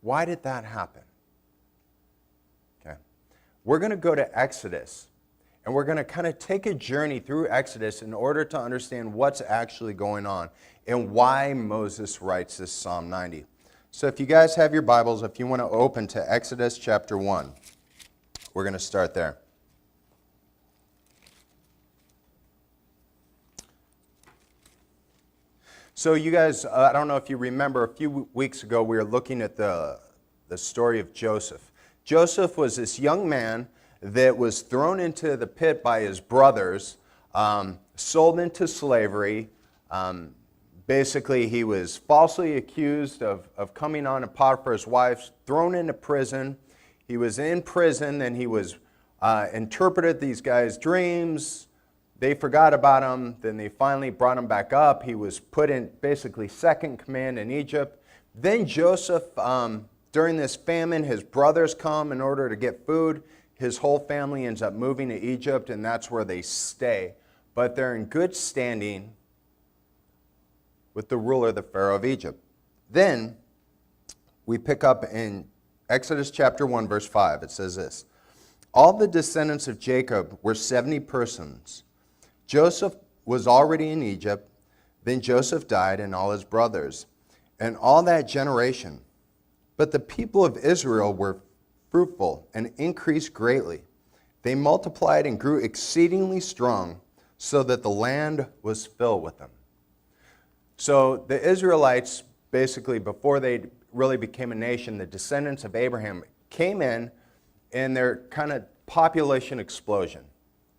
Why did that happen? Okay. We're going to go to Exodus, and we're going to kind of take a journey through Exodus in order to understand what's actually going on and why Moses writes this Psalm 90. So if you guys have your Bibles, if you want to open to Exodus chapter 1, we're going to start there. So you guys, I don't know if you remember, a few weeks ago we were looking at the story of Joseph. Joseph was this young man that was thrown into the pit by his brothers, sold into slavery. Basically, he was falsely accused of coming on to Potiphar's wife, thrown into prison. He was in prison, and he was interpreted these guys' dreams. They forgot about him. Then they finally brought him back up. He was put in basically second command in Egypt. Then Joseph, during this famine, his brothers come in order to get food. His whole family ends up moving to Egypt, and that's where they stay. But they're in good standing with the ruler, the Pharaoh of Egypt. Then we pick up in Exodus chapter 1, verse 5. It says this: all the descendants of Jacob were 70 persons. Joseph was already in Egypt. Then Joseph died, and all his brothers, and all that generation. But the people of Israel were fruitful and increased greatly. They multiplied and grew exceedingly strong, so that the land was filled with them. So the Israelites, basically before they really became a nation, the descendants of Abraham came in their kind of population explosion.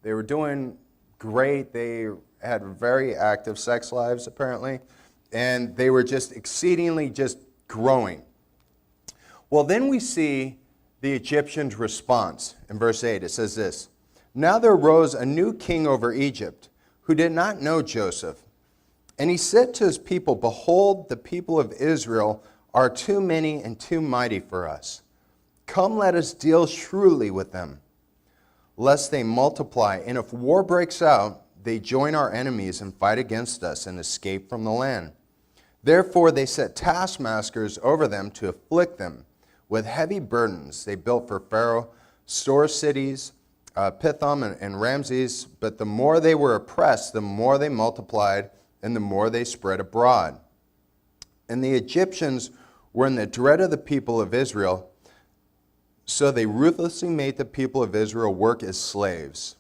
They were doing great. They had very active sex lives, apparently, and they were just exceedingly just growing. Well, then we see the Egyptians' response. In verse 8, it says this: now there rose a new king over Egypt, who did not know Joseph. And he said to his people, behold, the people of Israel are too many and too mighty for us. Come, let us deal shrewdly with them, lest they multiply. And if war breaks out, they join our enemies and fight against us and escape from the land. Therefore they set taskmasters over them to afflict them with heavy burdens. They built for Pharaoh store cities, Pithom and Ramses. But the more they were oppressed, the more they multiplied, and the more they spread abroad. And the Egyptians were in the dread of the people of Israel, so they ruthlessly made the people of Israel work as slaves,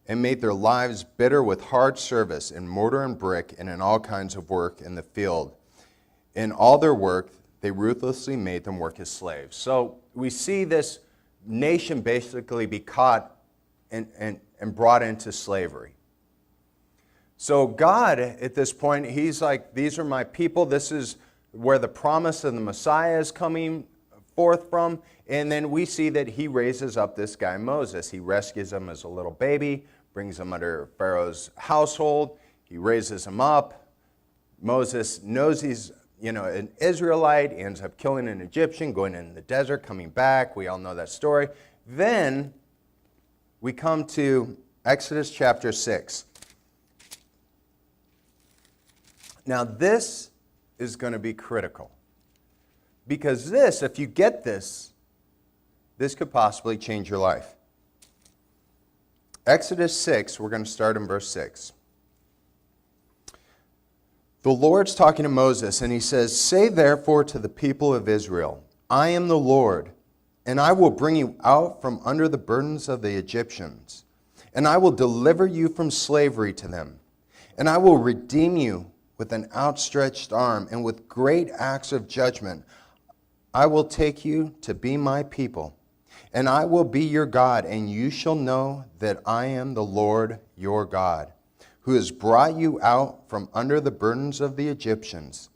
and made their lives bitter with hard service in mortar and brick, and in all kinds of work in the field. In all their work, they ruthlessly made them work as slaves. So we see this nation basically be caught and brought into slavery. So God, at this point, he's like, these are my people. This is where the promise of the Messiah is coming forth from. And then we see that he raises up this guy, Moses. He rescues him as a little baby, brings him under Pharaoh's household. He raises him up. Moses knows he's, an Israelite. He ends up killing an Egyptian, going in the desert, coming back. We all know that story. Then we come to Exodus chapter 6. Now this is going to be critical, because this, if you get this, this could possibly change your life. Exodus 6, we're going to start in verse 6. The Lord's talking to Moses, and he says, say therefore to the people of Israel, I am the Lord, and I will bring you out from under the burdens of the Egyptians, and I will deliver you from slavery to them, and I will redeem you with an outstretched arm, and with great acts of judgment. I will take you to be my people, and I will be your God, and you shall know that I am the Lord your God, who has brought you out from under the burdens of the Egyptians.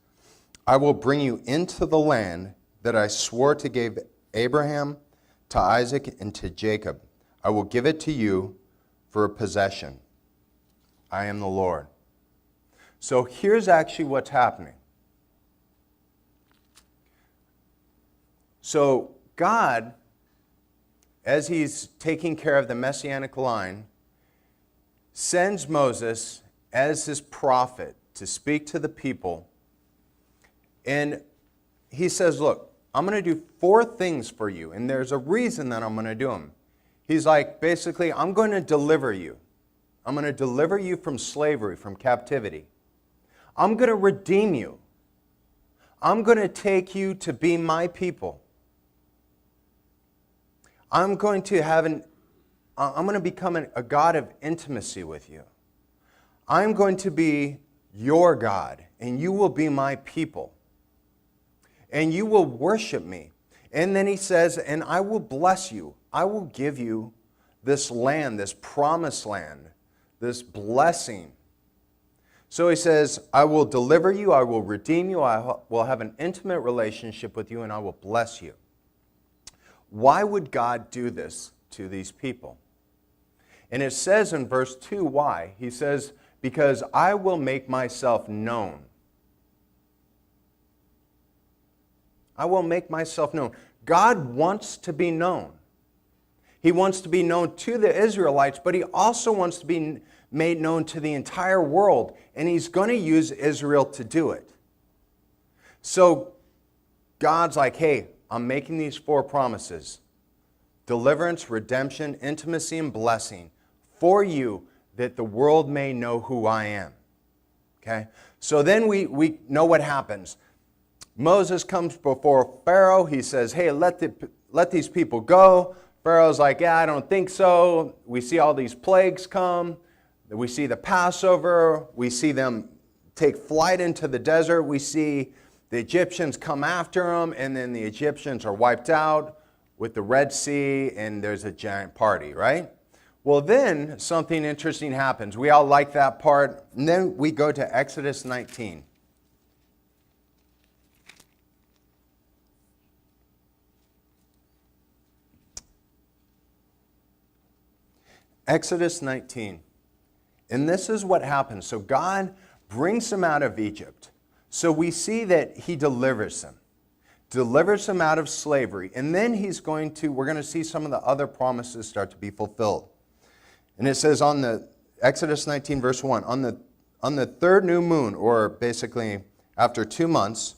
I will bring you into the land that I swore to give Abraham, to Isaac, and to Jacob. I will give it to you for a possession. I am the Lord. So here's actually what's happening. So God, as he's taking care of the Messianic line, sends Moses as his prophet to speak to the people. And he says, look, I'm going to do 4 things for you, and there's a reason that I'm going to do them. He's like, basically, I'm going to deliver you. I'm going to deliver you from slavery, from captivity. I'm going to redeem you. I'm going to take you to be my people. I'm going to become a God of intimacy with you. I'm going to be your God, and you will be my people. And you will worship me. And then he says, and I will bless you. I will give you this land, this promised land, this blessing. So he says, I will deliver you, I will redeem you, I will have an intimate relationship with you, and I will bless you. Why would God do this to these people? And it says in verse 2 why. He says, because I will make myself known. I will make myself known. God wants to be known. He wants to be known to the Israelites, but he also wants to be made known to the entire world, and he's going to use Israel to do it. So God's like, hey, I'm making these 4 promises. Deliverance, redemption, intimacy, and blessing for you that the world may know who I am. Okay? So then we know what happens. Moses comes before Pharaoh. He says, hey, let these people go. Pharaoh's like, yeah, I don't think so. We see all these plagues come. We see the Passover. We see them take flight into the desert. We see the Egyptians come after them, and then the Egyptians are wiped out with the Red Sea, and there's a giant party, right? Well, then something interesting happens. We all like that part. And then we go to Exodus 19. Exodus 19. And this is what happens. So God brings them out of Egypt. So we see that he delivers them out of slavery. And then we're going to see some of the other promises start to be fulfilled. And it says on the Exodus 19 verse 1, on the 3rd new moon, or basically after 2 months,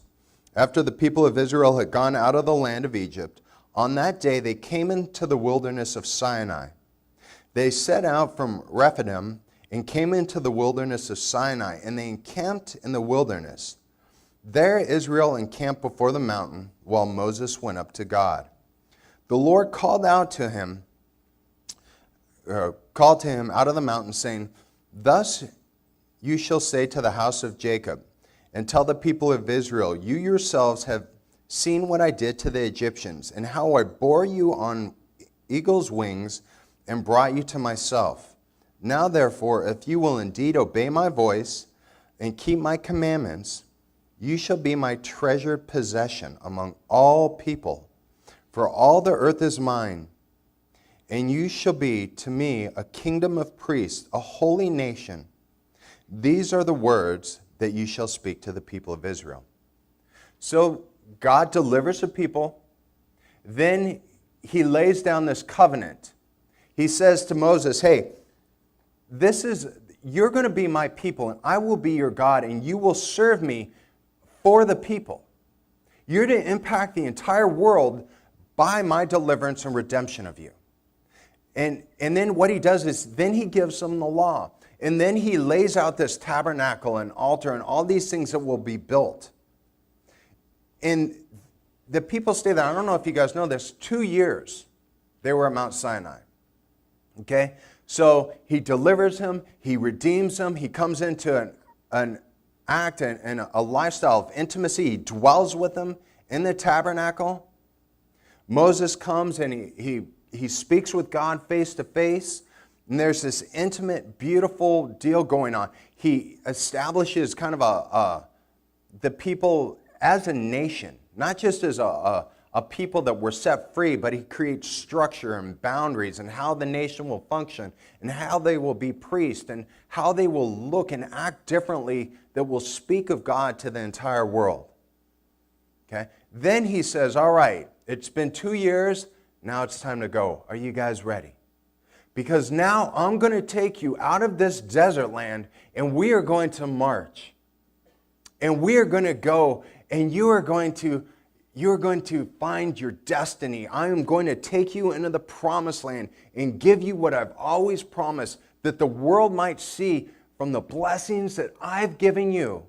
after the people of Israel had gone out of the land of Egypt, on that day they came into the wilderness of Sinai. They set out from Rephidim and came into the wilderness of Sinai, and they encamped in the wilderness. There Israel encamped before the mountain, while Moses went up to God. The Lord called to him out of the mountain, saying, thus you shall say to the house of Jacob, and tell the people of Israel, you yourselves have seen what I did to the Egyptians, and how I bore you on eagle's wings and brought you to myself. Now therefore, if you will indeed obey my voice and keep my commandments, you shall be my treasured possession among all people, for all the earth is mine. And you shall be to me a kingdom of priests, a holy nation. These are the words that you shall speak to the people of Israel. So God delivers the people. Then he lays down this covenant. He says to Moses, hey, you're going to be my people, and I will be your God, and you will serve me for the people. You're to impact the entire world by my deliverance and redemption of you. And then what he does is, then he gives them the law. And then he lays out this tabernacle and altar and all these things that will be built. And the people stay there. I don't know if you guys know this, 2 years they were at Mount Sinai. Okay? So he delivers him, he redeems him, he comes into an act and a lifestyle of intimacy. He dwells with them in the tabernacle. Moses comes and he speaks with God face to face. And there's this intimate, beautiful deal going on. He establishes kind of the people as a nation, not just as a people that were set free, but he creates structure and boundaries and how the nation will function and how they will be priests and how they will look and act differently that will speak of God to the entire world. Okay? Then he says, all right, it's been 2 years, now it's time to go. Are you guys ready? Because now I'm going to take you out of this desert land and we are going to march. And we are going to go and you are going to you're going to find your destiny. I am going to take you into the promised land and give you what I've always promised, that the world might see from the blessings that I've given you,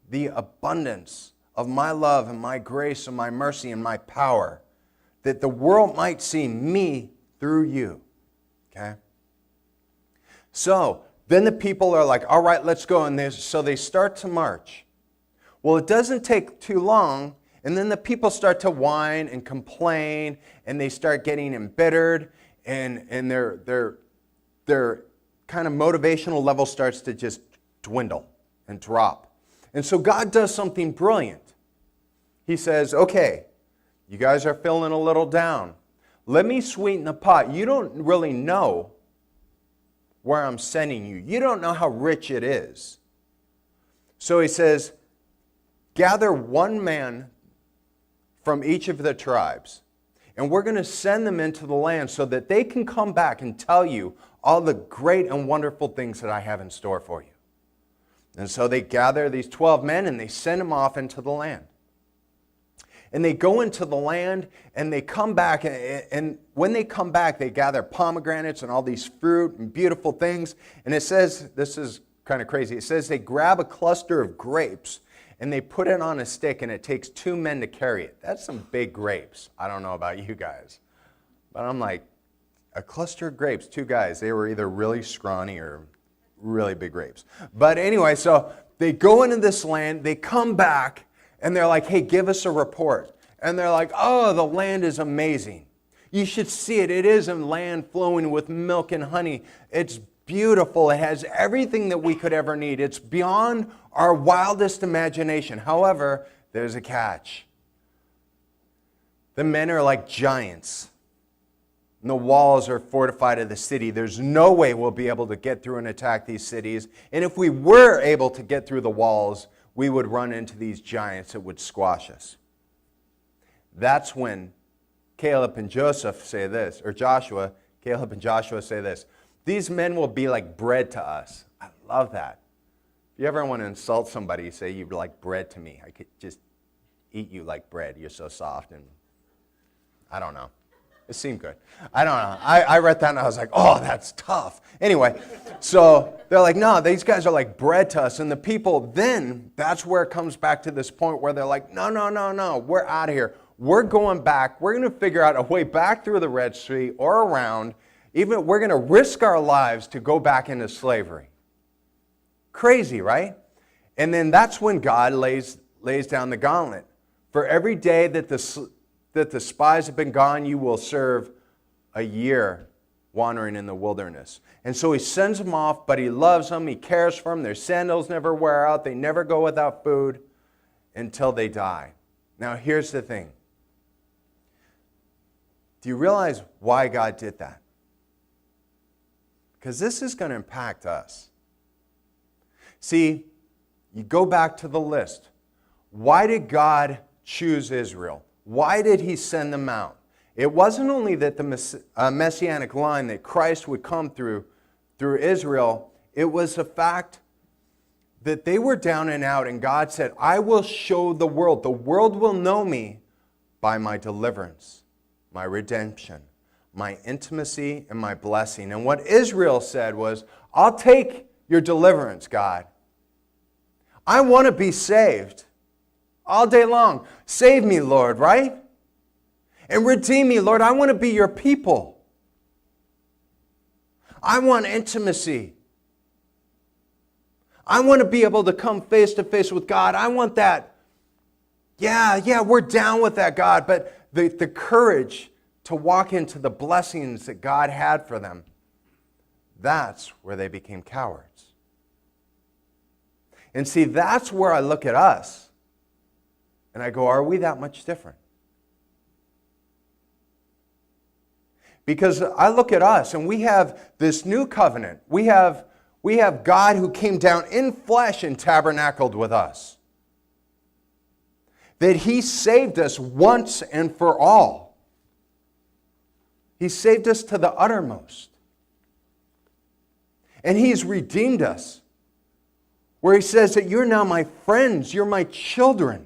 the abundance of my love and my grace and my mercy and my power, that the world might see me through you. Okay? So then the people are like, all right, let's go. And so they start to march. Well, it doesn't take too long, and then the people start to whine and complain, and they start getting embittered, and their kind of motivational level starts to just dwindle and drop. And so God does something brilliant. He says, okay, you guys are feeling a little down. Let me sweeten the pot. You don't really know where I'm sending you. You don't know how rich it is. So he says, gather one man from each of the tribes, and we're going to send them into the land so that they can come back and tell you all the great and wonderful things that I have in store for you. And so they gather these 12 men and they send them off into the land. And they go into the land and they come back, and when they come back, they gather pomegranates and all these fruit and beautiful things. And it says, this is kind of crazy, it says they grab a cluster of grapes and they put it on a stick, and it takes 2 men to carry it. That's some big grapes. I don't know about you guys, but I'm like, a cluster of grapes, 2 guys, they were either really scrawny or really big grapes. But anyway, so they go into this land, they come back, and they're like, hey, give us a report. And they're like, oh, the land is amazing. You should see it. It is a land flowing with milk and honey. It's beautiful. It has everything that we could ever need. It's beyond our wildest imagination. However, there's a catch. The men are like giants. And the walls are fortified of the city. There's no way we'll be able to get through and attack these cities. And if we were able to get through the walls, we would run into these giants that would squash us. That's when Caleb and Joseph say this, or Joshua, Caleb and Joshua say this, these men will be like bread to us. I love that. If you ever want to insult somebody, you say, you're like bread to me. I could just eat you like bread. You're so soft. And I don't know. It seemed good. I don't know. I read that and I was like, oh, that's tough. Anyway, so they're like, no, these guys are like bread to us. And the people, then that's where it comes back to this point where they're like, no, we're out of here. We're going back. We're going to figure out a way back through the Red Sea or around. Even we're going to risk our lives to go back into slavery. Crazy, right? And then that's when God lays down the gauntlet. For every day that the spies have been gone, you will serve a year wandering in the wilderness. And so he sends them off, but he loves them. He cares for them. Their sandals never wear out. They never go without food until they die. Now, here's the thing. Do you realize why God did that? Because this is going to impact us. See, you go back to the list. Why did God choose Israel? Why did he send them out? It wasn't only that the messianic line that Christ would come through Israel, it was the fact that they were down and out, and God said, I will show the world will know me by my deliverance, my redemption, my intimacy, and my blessing. And what Israel said was, I'll take your deliverance, God. I want to be saved. All day long. Save me, Lord, right? And redeem me, Lord. I want to be your people. I want intimacy. I want to be able to come face to face with God. I want that. Yeah, we're down with that, God. But the courage to walk into the blessings that God had for them, that's where they became cowards. And see, that's where I look at us. And I go, are we that much different? Because I look at us and we have this new covenant. We have God who came down in flesh and tabernacled with us. That he saved us once and for all. He saved us to the uttermost. And he's redeemed us. Where he says that you're now my friends, you're my children.